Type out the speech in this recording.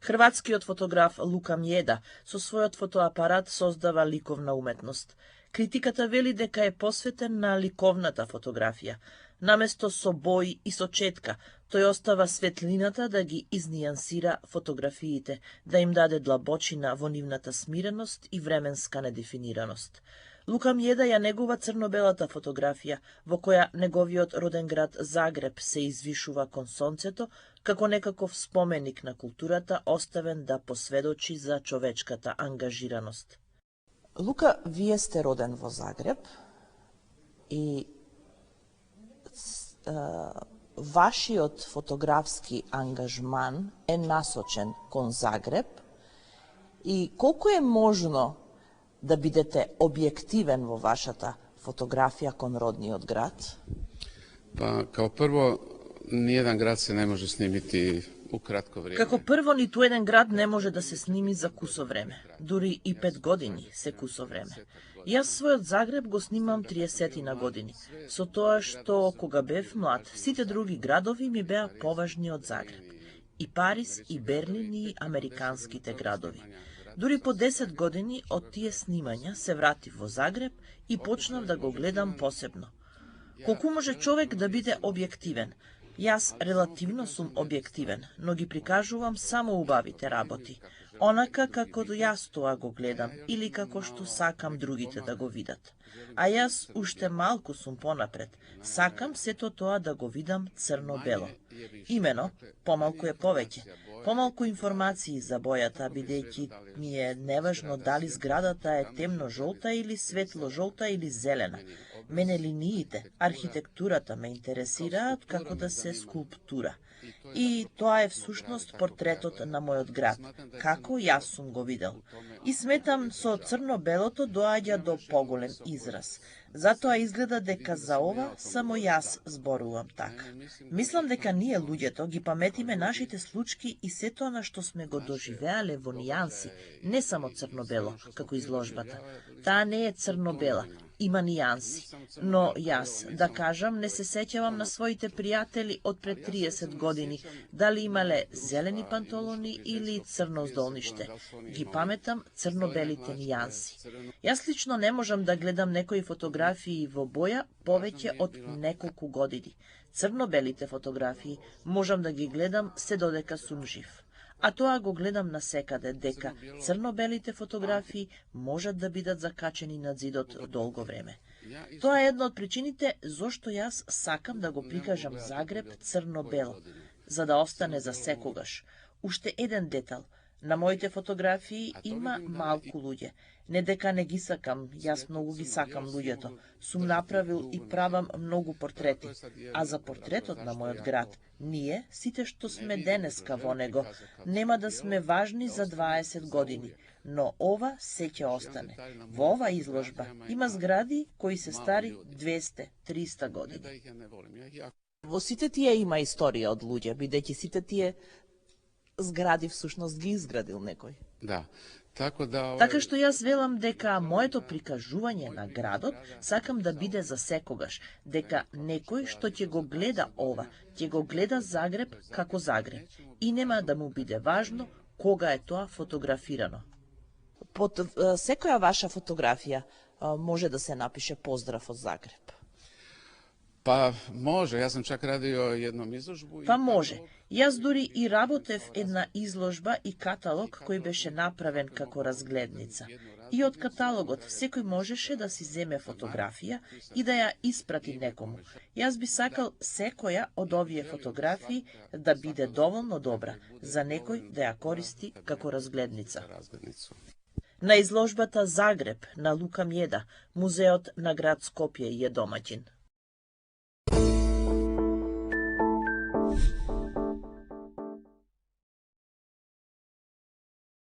Хрватскиот фотограф Лука Мједа со својот фотоапарат создава ликовна уметност. Критиката вели дека е посветен на ликовната фотографија. Наместо со бои и со четка, тој остава светлината да ги изнијансира фотографиите, да им даде длабочина во нивната смиреност и временска недефинираност. Лука Мједа ја негува црно-белата фотографија, во која неговиот роден град Загреб се извишува кон сонцето, како некаков споменик на културата, оставен да посведочи за човечката ангажираност. Лука, вие сте роден во Загреб и вашиот фотографски ангажман е насочен кон Загреб и колку е можно да бидете објективен во вашата фотографија кон родниот град? Па, као прво, ниједан град се не може снимити у кратко време. Како прво, ниту еден град не може да се сними за кусо време. Дури и 5 години се кусо време. Јас својот Загреб го снимам 30 на години, со тоа што кога бев млад, сите други градови ми беа поважни од Загреб. И Париз, и Берлин, и американските градови. Дури по 10 години од тие снимања се вратив во Загреб и почнав да го гледам посебно. Колку може човек да биде објективен? Јас релативно сум објективен, но ги прикажувам само убавите работи, онака како јас тоа го гледам или како што сакам другите да го видат. А јас уште малку сум понапред, сакам сето тоа да го видам црно-бело. Имено, помалку е повеќе. Помалку информации за бојата, бидејќи ми е неважно дали зградата е темно-жолта или светло-жолта или зелена. Мене линиите, архитектурата ме интересираат како да се скулптура. И тоа е всушност портретот на мојот град, како јас сум го видел. И сметам со црно-белото доаѓа до поголем израз. Затоа изгледа дека за ова само јас зборувам така. Мислам дека ние луѓето ги паметиме нашите случки и сето на што сме го доживеале во нијанси, не само црно-бело, како изложбата. Таа не е црно-бела, има нијанси. Но јас, да кажам, не се сеќавам на своите пријатели од пред 30 години, дали имале зелени панталони или црно здолниште. Ги паметам црно-белите нијанси. Јас лично не можам да гледам некои фотографии во боја повеќе од неколку години. Црно-белите фотографии можам да ги гледам се додека сум жив. А тоа го гледам насекаде, дека црно-белите фотографии можат да бидат закачени на зидот долго време. Тоа е една од причините зошто јас сакам да го прикажам Загреб црно-бело, за да остане за секогаш. Уште еден детал. На моите фотографии има малку луѓе. Не дека не ги сакам, јас многу ги сакам луѓето. Сум направил и правам многу портрети. А за портретот на мојот град, ние, сите што сме денеска во него, нема да сме важни за 20 години. Но ова се ќе остане. Во ова изложба има згради кои се стари 200-300 години. Во сите тие има историја од луѓе, бидејќи сите тие згради всушност ги изградил некој. Да. Така што јас велам дека моето прикажување на градот сакам да биде за секогаш, дека некој што ќе го гледа ова, ќе го гледа Загреб како Загреб и нема да му биде важно кога е тоа фотографирано. Под секоја ваша фотографија може да се напише поздрав од Загреб. Па може, јас сум чак радио едном изложбу. Па може. Јас дури и работев една изложба и каталог кој беше направен како разгледница. И од каталогот секој можеше да си земе фотографија и да ја испрати некому. Јас би сакал секоја од овие фотографии да биде доволно добра за некој да ја користи како разгледница. На изложбата Загреб на Лука Мједа, музеот на град Скопје е домаќин.